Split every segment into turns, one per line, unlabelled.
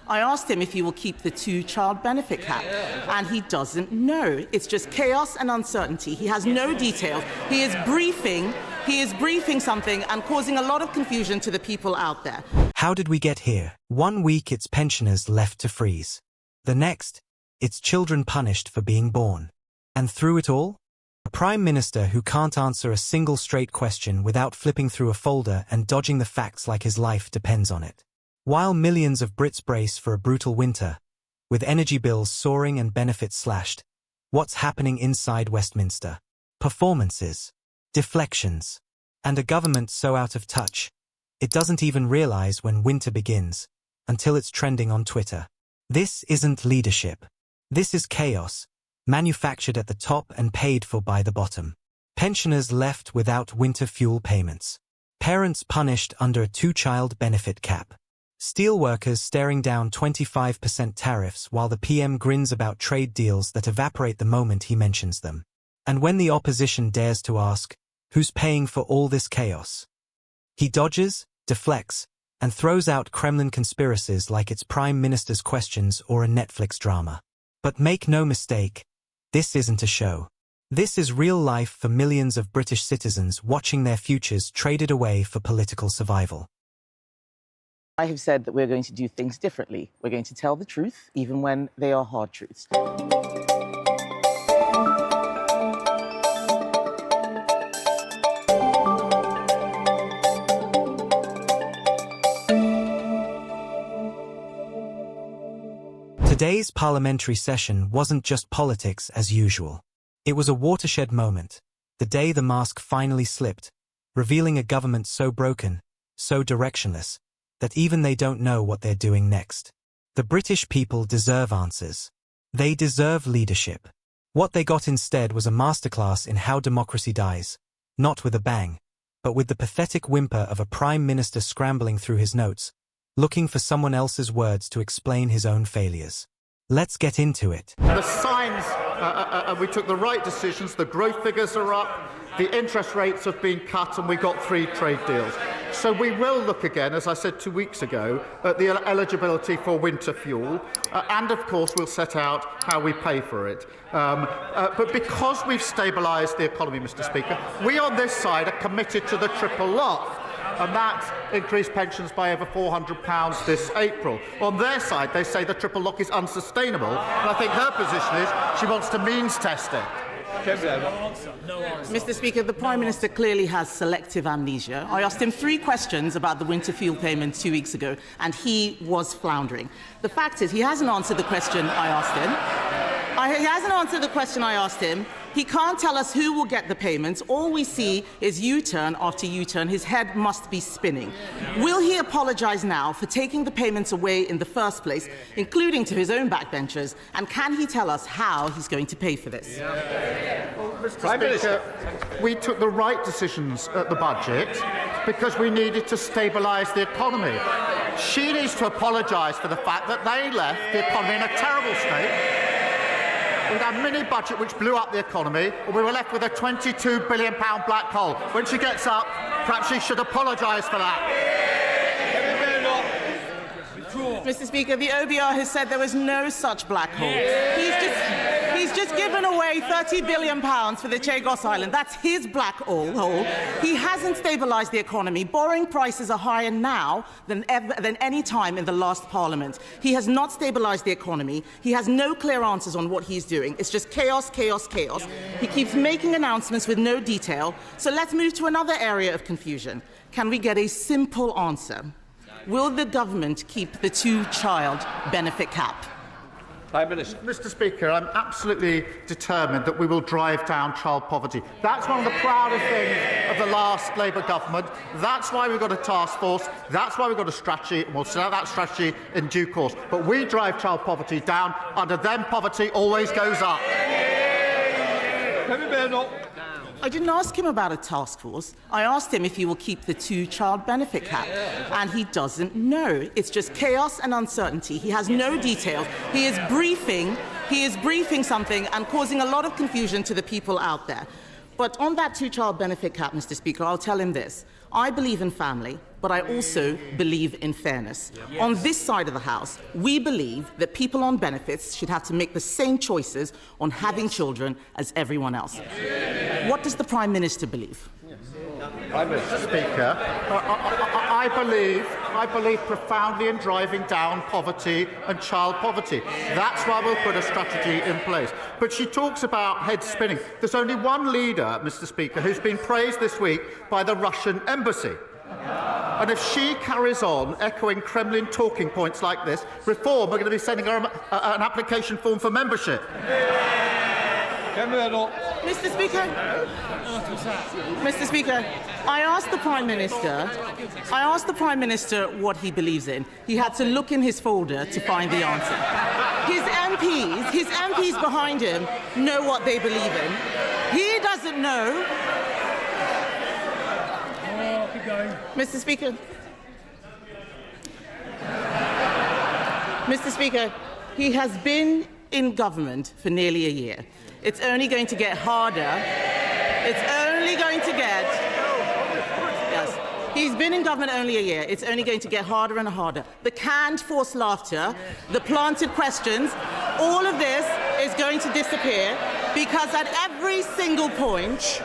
I asked him if he will keep the two-child benefit cap, and he doesn't know. It's just chaos and uncertainty. He has no details. He is briefing something and causing a lot of confusion to the people out there.
How did we get here? 1 week it's pensioners left to freeze. The next, it's children punished for being born. And through it all, a Prime Minister who can't answer a single straight question without flipping through a folder and dodging the facts like his life depends on it. While millions of Brits brace for a brutal winter, with energy bills soaring and benefits slashed, what's happening inside Westminster? Performances, deflections, and a government so out of touch, it doesn't even realise when winter begins, until it's trending on Twitter. This isn't leadership. This is chaos, manufactured at the top and paid for by the bottom. Pensioners left without winter fuel payments. Parents punished under a two-child benefit cap. Steelworkers staring down 25% tariffs while the PM grins about trade deals that evaporate the moment he mentions them. And when the opposition dares to ask, who's paying for all this chaos? He dodges, deflects, and throws out Kremlin conspiracies like it's Prime Minister's questions or a Netflix drama. But make no mistake, this isn't a show. This is real life for millions of British citizens watching their futures traded away for political survival.
I have said that we're going to do things differently. We're going to tell the truth, even when they are hard truths.
Today's parliamentary session wasn't just politics as usual. It was a watershed moment, the day the mask finally slipped, revealing a government so broken, so directionless, that even they don't know what they're doing next. The British people deserve answers. They deserve leadership. What they got instead was a masterclass in how democracy dies, not with a bang, but with the pathetic whimper of a Prime Minister scrambling through his notes, looking for someone else's words to explain his own failures. Let's get into it.
The signs, we took the right decisions, the growth figures are up, the interest rates have been cut, and we got 3 trade deals. So we will look again, as I said 2 weeks ago, at the eligibility for winter fuel, and of course we'll set out how we pay for it. But because we've stabilised the economy, Mr. Speaker, we on this side are committed to the triple lock. And that increased pensions by over £400 this April. On their side, they say the triple lock is unsustainable, and I think her position is she wants to means test it.
Mr. Speaker, the Prime Minister clearly has selective amnesia. I asked him 3 questions about the winter fuel payments 2 weeks ago, and he was floundering. The fact is, he hasn't answered the question I asked him. He hasn't answered the question I asked him. He can't tell us who will get the payments. All we see is U-turn after U-turn. His head must be spinning. Will he apologise now for taking the payments away in the first place, including to his own backbenchers? And can he tell us how he's going to pay for this?
Well, Mr. Speaker, we took the right decisions at the budget because we needed to stabilise the economy. She needs to apologise for the fact that they left the economy in a terrible state. We had a mini-budget which blew up the economy, and we were left with a £22 billion black hole. When she gets up, perhaps she should apologise for that.
Mr. Speaker, the OBR has said there was no such black hole. He's just given away £30 billion for the Chagos Island. That's his black hole. He hasn't stabilised the economy. Borrowing prices are higher now than any time in the last Parliament. He has not stabilised the economy. He has no clear answers on what he's doing. It's just chaos, chaos, chaos. He keeps making announcements with no detail. So let's move to another area of confusion. Can we get a simple answer? Will the government keep the two-child benefit cap?
Prime Minister. Mr. Speaker, I'm absolutely determined that we will drive down child poverty. That's one of the proudest things of the last Labour government. That's why we've got a task force. That's why we've got a strategy, and we'll set out that strategy in due course. But we drive child poverty down. Under them, poverty always goes up.
I didn't ask him about a task force. I asked him if he will keep the two-child benefit cap, and he doesn't know. It's just chaos and uncertainty. He has no details. He is briefing something and causing a lot of confusion to the people out there. But on that two-child benefit cap, Mr. Speaker, I'll tell him this. I believe in family. but I also believe in fairness. Yes. On this side of the House, we believe that people on benefits should have to make the same choices on having children as everyone else. Yes. What does the Prime Minister believe?
Mr. Speaker, I believe profoundly in driving down poverty and child poverty. That's why we'll put a strategy in place. But she talks about head spinning. There's only one leader, Mr. Speaker, who's been praised this week by the Russian embassy. And if she carries on echoing Kremlin talking points like this, Reform are going to be sending her an application form for membership.
Mr. Speaker, I asked the Prime Minister what he believes in. He had to look in his folder to find the answer. His MPs behind him know what they believe in. He doesn't know. Mr. Speaker, he has been in government for nearly a year. It's only going to get harder. Yes. He's been in government only a year. It's only going to get harder and harder. The canned forced laughter, the planted questions, all of this is going to disappear because at every single point,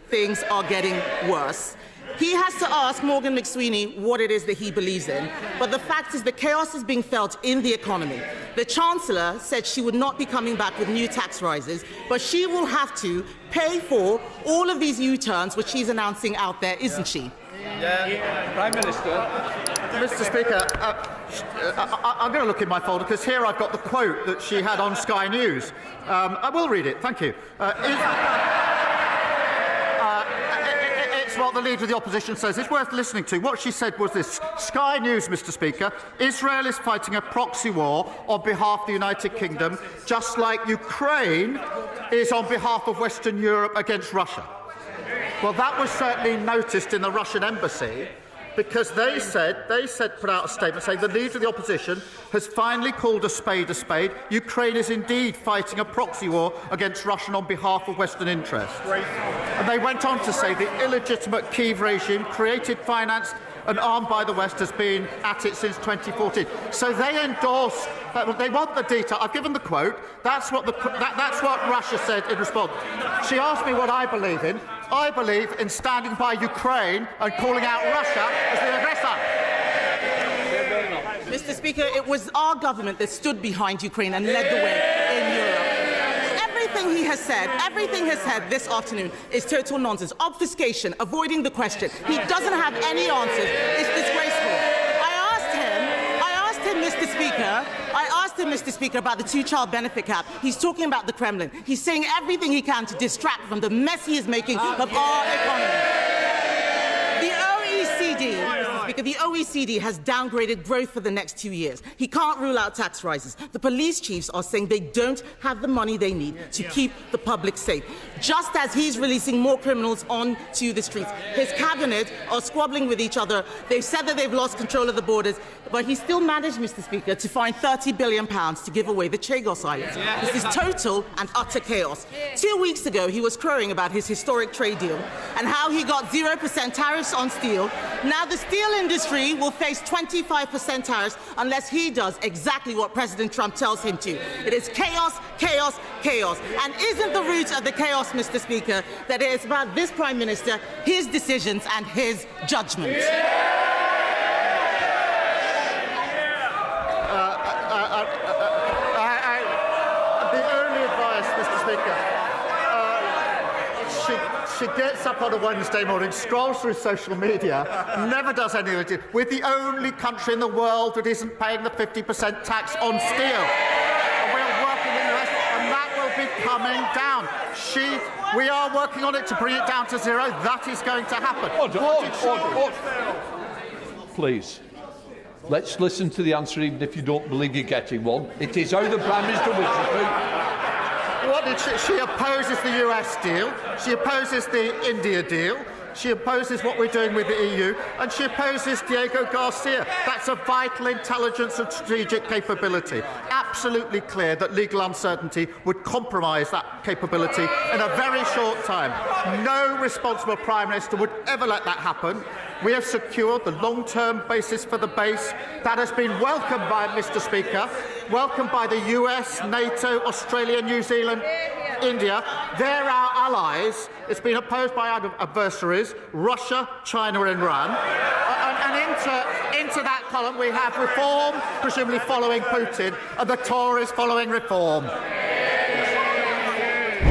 things are getting worse. He has to ask Morgan McSweeney what it is that he believes in. But the fact is that chaos is being felt in the economy. The Chancellor said she would not be coming back with new tax rises, but she will have to pay for all of these U-turns which she's announcing out there, isn't she?
Prime Minister.
Mr. Speaker, I'm going to look in my folder because here I've got the quote that she had on Sky News. I will read it. Thank you. It's what the Leader of the Opposition says. It's worth listening to. What she said was this. Sky News, Mr. Speaker, Israel is fighting a proxy war on behalf of the United Kingdom, just like Ukraine is on behalf of Western Europe against Russia. Well, that was certainly noticed in the Russian embassy because they put out a statement saying the Leader of the Opposition has finally called a spade a spade. Ukraine is indeed fighting a proxy war against Russia on behalf of Western interests. And they went on to say the illegitimate Kyiv regime, created, financed and armed by the West, has been at it since 2014. So they endorse, they want the detail. I've given the quote. That's what Russia said in response. She asked me what I believe in. I believe in standing by Ukraine and calling out Russia as the aggressor.
Mr. Speaker, it was our government that stood behind Ukraine and led the way in Europe. Everything he has said this afternoon is total nonsense. Obfuscation, avoiding the question. He doesn't have any answers. It's disgraceful. I asked him, Mr. Speaker, about the two-child benefit cap. He's talking about the Kremlin. He's saying everything he can to distract from the mess he is making of our economy. The OECD has downgraded growth for the next 2 years. He can't rule out tax rises. The police chiefs are saying they don't have the money they need to keep the public safe. Just as he's releasing more criminals onto the streets. His cabinet are squabbling with each other. They've said that they've lost control of the borders, but he still managed, Mr. Speaker, to find £30 billion to give away the Chagos Islands. This is total and utter chaos. 2 weeks ago, he was crowing about his historic trade deal and how he got 0% tariffs on steel. Now the steel industry will face 25% tariffs unless he does exactly what President Trump tells him to. It is chaos, chaos, chaos. And isn't the root of the chaos, Mr. Speaker, that it is about this Prime Minister, his decisions and his judgment?
The only advice, Mr. Speaker, she gets up on a Wednesday morning, scrolls through social media, never does anything. We're the only country in the world that isn't paying the 50% tax on steel. And we're working in the West, and that will be coming down. We are working on it to bring it down to zero. That is going to happen.
Order. Please. Let's listen to the answer, even if you don't believe you're getting one. It is how the Prime Minister wishes to.
What did she opposes the US deal. She opposes the India deal. she opposes what we're doing with the EU, and she opposes Diego Garcia. That's a vital intelligence and strategic capability. Absolutely clear that legal uncertainty would compromise that capability in a very short time. No responsible Prime Minister would ever let that happen. We have secured the long-term basis for the base. That has been welcomed by, Mr. Speaker, welcomed by the US, NATO, Australia, New Zealand, India. They're our allies. It's been opposed by our adversaries, Russia, China and Iran. And into that column we have reform, presumably following Putin, and the Tories following reform.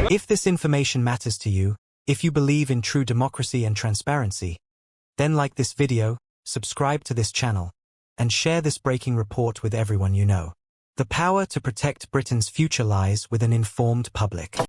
If this information matters to you, if you believe in true democracy and transparency, then like this video, subscribe to this channel, and share this breaking report with everyone you know. The power to protect Britain's future lies with an informed public.